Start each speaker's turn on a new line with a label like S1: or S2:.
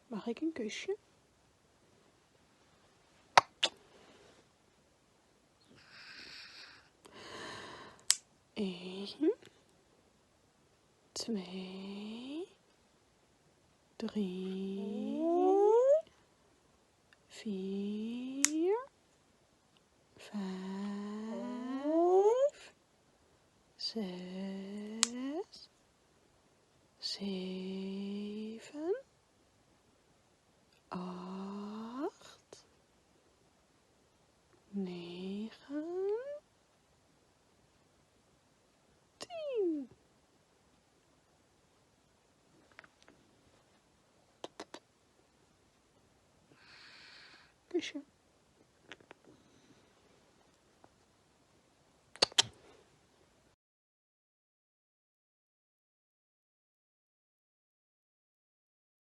S1: Mag ik een kusje? Eén, 2, 3, 4, 5, 6, 7, 8, 9, 10. Kusje.